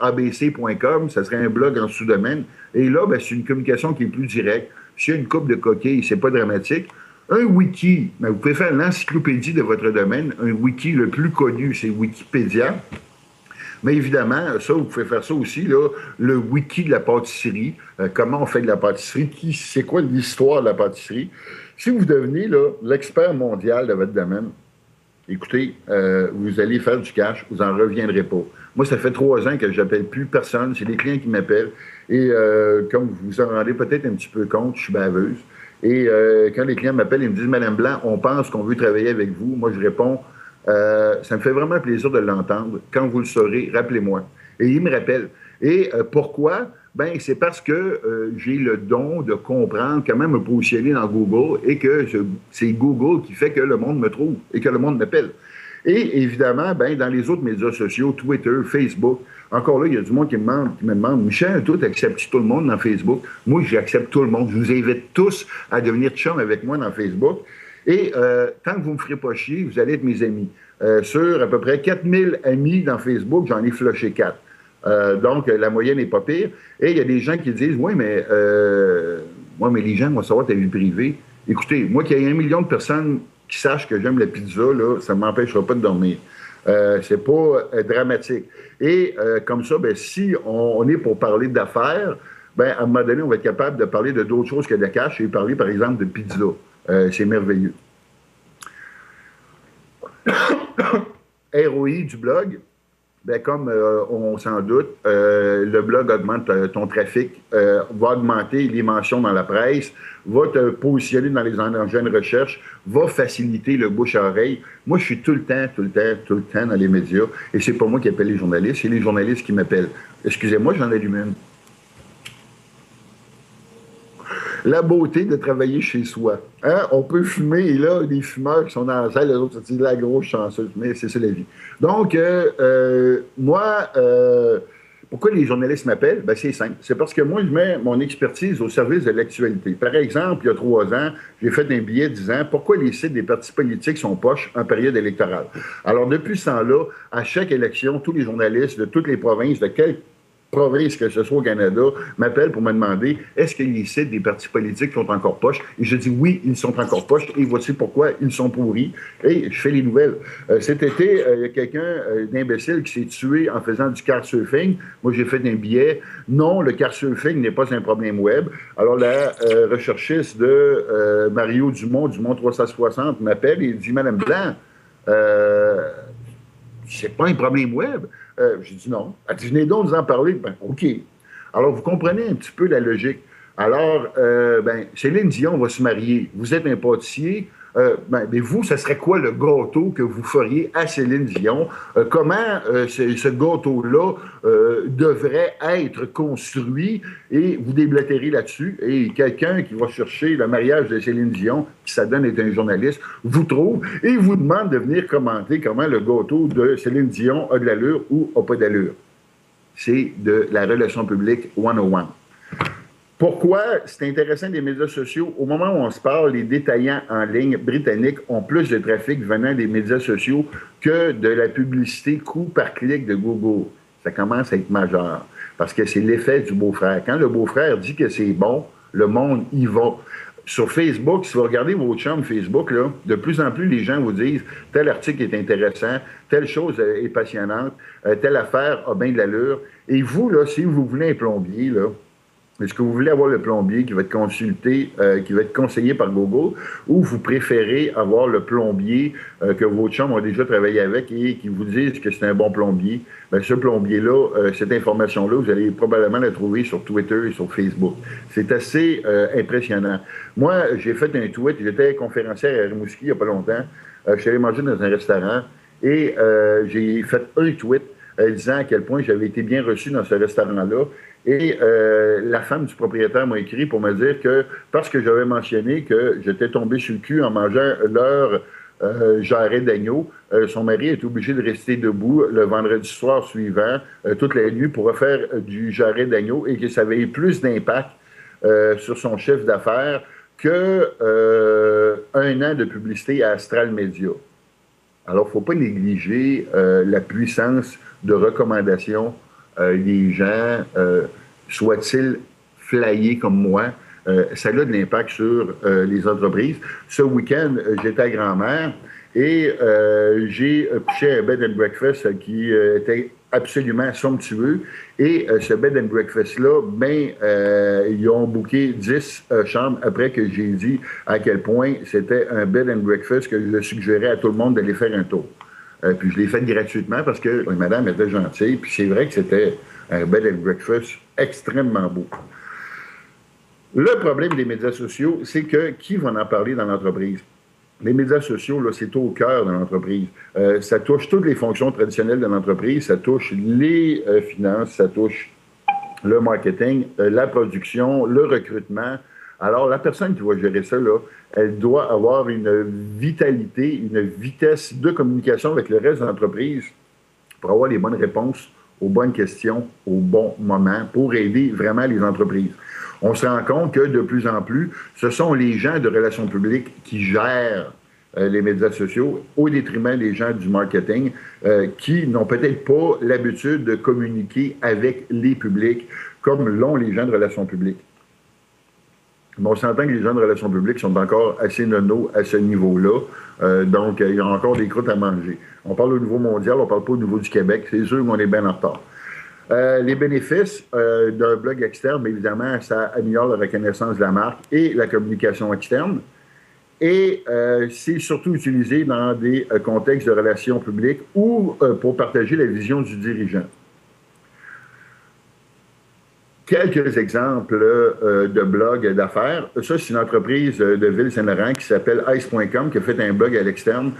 abc.com, ça serait un blog en sous-domaine. Et là, ben, c'est une communication qui est plus directe. S'il y a une coupe de coquilles, c'est pas dramatique. Un wiki, ben, vous pouvez faire l'encyclopédie de votre domaine. Un wiki, le plus connu, c'est Wikipédia. Mais évidemment, ça, vous pouvez faire ça aussi, là, le wiki de la pâtisserie. Comment on fait de la pâtisserie? C'est quoi l'histoire de la pâtisserie? Si vous devenez l'expert mondial de votre domaine, écoutez, vous allez faire du cash, vous n'en reviendrez pas. Moi, ça fait 3 ans que je n'appelle plus personne. C'est les clients qui m'appellent. Et comme vous vous en rendez peut-être un petit peu compte, je suis baveuse. Et quand les clients m'appellent, ils me disent, Madame Blanc, on pense qu'on veut travailler avec vous. Moi, je réponds, ça me fait vraiment plaisir de l'entendre. Quand vous le saurez, rappelez-moi. Et il me rappelle. Et pourquoi? Ben, c'est parce que j'ai le don de comprendre comment me positionner dans Google et que c'est Google qui fait que le monde me trouve et que le monde m'appelle. Et évidemment, ben, dans les autres médias sociaux, Twitter, Facebook, encore là, il y a du monde qui me demande, Michel, toi, acceptes tout le monde dans Facebook? Moi, j'accepte tout le monde. Je vous invite tous à devenir chum avec moi dans Facebook. Et tant que vous ne me ferez pas chier, vous allez être mes amis. Sur à peu près 4000 amis dans Facebook, j'en ai flushé 4. Donc, la moyenne n'est pas pire. Et il y a des gens qui disent, oui, mais les gens vont savoir ta vie privée. Écoutez, moi, qu'il y ait 1 million de personnes qui sachent que j'aime la pizza, là, ça ne m'empêchera pas de dormir. C'est pas dramatique. Et comme ça, ben, si on est pour parler d'affaires, ben, à un moment donné, on va être capable de parler de d'autres choses que de cash et parler, par exemple, de pizza. C'est merveilleux. ROI du blog, ben, comme on s'en doute, le blog augmente ton trafic, va augmenter les mentions dans la presse, va te positionner dans les engins de recherche, va faciliter le bouche-à-oreille. Moi, je suis tout le temps dans les médias, et c'est pas moi qui appelle les journalistes, c'est les journalistes qui m'appellent. Excusez-moi, j'en allume une. La beauté de travailler chez soi. Hein? On peut fumer, et là, les fumeurs qui sont dans la salle, les autres, c'est de la grosse chanceuse, mais c'est ça la vie. Donc, moi, pourquoi les journalistes m'appellent? Ben, c'est simple. C'est parce que moi, je mets mon expertise au service de l'actualité. Par exemple, il y a 3 ans, j'ai fait un billet disant pourquoi les sites des partis politiques sont poches en période électorale. Alors, depuis ce temps-là, à chaque élection, tous les journalistes de toutes les provinces, de quel province que ce soit au Canada, m'appellent pour me demander est-ce que les sites des partis politiques sont encore poches? Et je dis oui, ils sont encore poches et voici pourquoi ils sont pourris. Et je fais les nouvelles. Cet été, il y a quelqu'un d'imbécile qui s'est tué en faisant du car surfing. Moi, j'ai fait un billet. Non, le car surfing n'est pas un problème web. Alors, la recherchiste de Mario Dumont, Dumont 360, m'appelle et dit Madame Blanc, c'est pas un problème web. J'ai dit non. Elle dit, venez donc nous en parler. Ben, OK. Alors, vous comprenez un petit peu la logique. Alors, ben, Céline Dion va se marier. Vous êtes un pâtissier. Mais vous, ça serait quoi le gâteau que vous feriez à Céline Dion? Comment ce gâteau-là devrait être construit? Et vous déblatérez là-dessus. Et quelqu'un qui va chercher le mariage de Céline Dion, qui ça donne est un journaliste, vous trouve et vous demande de venir commenter comment le gâteau de Céline Dion a de l'allure ou n'a pas d'allure. C'est de la relation publique 101. Pourquoi c'est intéressant des médias sociaux? Au moment où on se parle, les détaillants en ligne britanniques ont plus de trafic venant des médias sociaux que de la publicité coup par clic de Google. Ça commence à être majeur parce que c'est l'effet du beau-frère. Quand le beau-frère dit que c'est bon, le monde y va. Sur Facebook, si vous regardez vos chums Facebook, là, de plus en plus, les gens vous disent tel article est intéressant, telle chose est passionnante, telle affaire a bien de l'allure. Et vous, là, si vous voulez un plombier, là, est-ce que vous voulez avoir le plombier qui va être consulté, qui va être conseillé par Google, ou vous préférez avoir le plombier que vos chums ont déjà travaillé avec et qui vous disent que c'est un bon plombier? Bien, ce plombier-là, cette information-là, vous allez probablement la trouver sur Twitter et sur Facebook. C'est assez impressionnant. Moi, j'ai fait un tweet, j'étais conférencière à Rimouski il n'y a pas longtemps. Je suis allé manger dans un restaurant et j'ai fait un tweet disant à quel point j'avais été bien reçu dans ce restaurant-là. Et la femme du propriétaire m'a écrit pour me dire que, parce que j'avais mentionné que j'étais tombé sur le cul en mangeant leur jarret d'agneau, son mari est obligé de rester debout le vendredi soir suivant, toute la nuit, pour refaire du jarret d'agneau et que ça avait eu plus d'impact sur son chiffre d'affaires que 1 an de publicité à Astral Media. Alors, il ne faut pas négliger la puissance de recommandation les gens, soient-ils flyés comme moi, ça a de l'impact sur les entreprises. Ce week-end, j'étais à Grand-Mère et j'ai couché à un bed and breakfast qui était absolument somptueux. Et ce bed and breakfast-là, ben, ils ont booké 10 chambres après que j'ai dit à quel point c'était un bed and breakfast que je suggérais à tout le monde d'aller faire un tour. Puis je l'ai fait gratuitement parce que madame était gentille. Puis c'est vrai que c'était un bed and breakfast extrêmement beau. Le problème des médias sociaux, c'est que qui va en parler dans l'entreprise? Les médias sociaux, là, c'est au cœur de l'entreprise. Ça touche toutes les fonctions traditionnelles de l'entreprise, ça touche les finances, ça touche le marketing, la production, le recrutement. Alors, la personne qui va gérer ça, là, elle doit avoir une vitalité, une vitesse de communication avec le reste de l'entreprise pour avoir les bonnes réponses aux bonnes questions au bon moment pour aider vraiment les entreprises. On se rend compte que de plus en plus, ce sont les gens de relations publiques qui gèrent les médias sociaux au détriment des gens du marketing qui n'ont peut-être pas l'habitude de communiquer avec les publics comme l'ont les gens de relations publiques. Mais on s'entend que les gens de relations publiques sont encore assez nonos à ce niveau-là. Donc, il y a encore des croûtes à manger. On parle au niveau mondial, on ne parle pas au niveau du Québec. C'est sûr qu'on est bien en retard. Les bénéfices d'un blog externe, évidemment, ça améliore la reconnaissance de la marque et la communication externe. Et c'est surtout utilisé dans des contextes de relations publiques ou pour partager la vision du dirigeant. Quelques exemples de blogs d'affaires. Ça, c'est une entreprise de Ville-Saint-Laurent qui s'appelle Ice.com qui a fait un blog à l'externe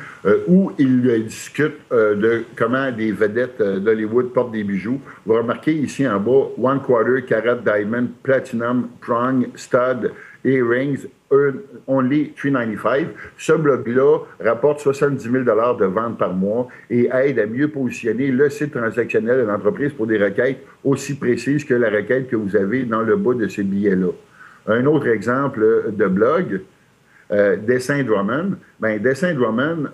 où il discute de comment des vedettes d'Hollywood portent des bijoux. Vous remarquez ici en bas, One Quarter, Carat, Diamond, Platinum, Prong, Stud, Earrings, Only $395. Ce blog-là rapporte 70 000 de ventes par mois et aide à mieux positionner le site transactionnel de l'entreprise pour des requêtes aussi précises que la requête que vous avez dans le bas de ces billets-là. Un autre exemple de blog, Dessin Drummond. Bien, Dessin Drummond,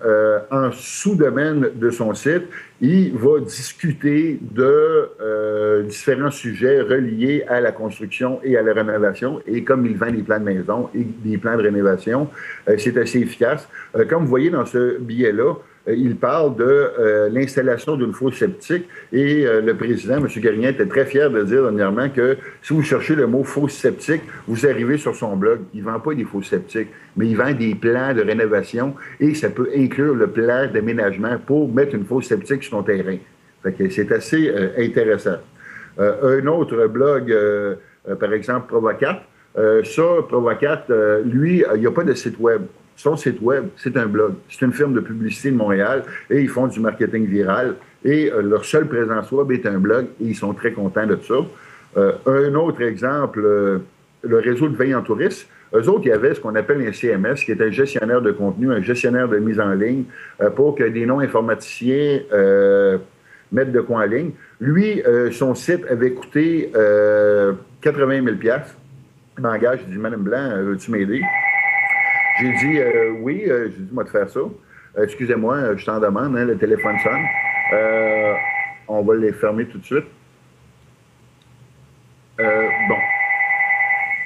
en sous-domaine de son site, il va discuter de différents sujets reliés à la construction et à la rénovation. Et comme il vend des plans de maison et des plans de rénovation, c'est assez efficace. Comme vous voyez dans ce billet-là, il parle de l'installation d'une fosse septique et le président, M. Garnier, était très fier de dire dernièrement que si vous cherchez le mot fosse septique, vous arrivez sur son blog. Il ne vend pas des fosses septiques, mais il vend des plans de rénovation et ça peut inclure le plan d'aménagement pour mettre une fosse septique sur ton terrain. Fait que c'est assez intéressant. Un autre blog, par exemple, Provocat. Provocat, lui, il n'y a pas de site web. Son site web, c'est un blog. C'est une firme de publicité de Montréal et ils font du marketing viral. Et leur seule présence web est un blog et ils sont très contents de ça. Un autre exemple, le réseau de veille en tourisme. Eux autres, il y avait ce qu'on appelle un CMS, qui est un gestionnaire de contenu, un gestionnaire de mise en ligne pour que des non-informaticiens mettent de quoi en ligne. Lui, son site avait coûté 80 000 $. Il m'engage, il dit « Madame Blanc, veux-tu m'aider? » J'ai dit oui, j'ai dit moi de faire ça. Excusez-moi, je t'en demande, hein, le téléphone sonne. On va les fermer tout de suite. Bon.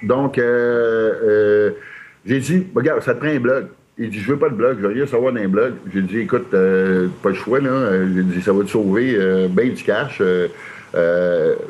Donc, j'ai dit, regarde, ça te prend un blog. Il dit, je veux pas de blog, je veux rien savoir d'un blog. J'ai dit, écoute, pas le choix, là. J'ai dit, ça va te sauver bien du cash.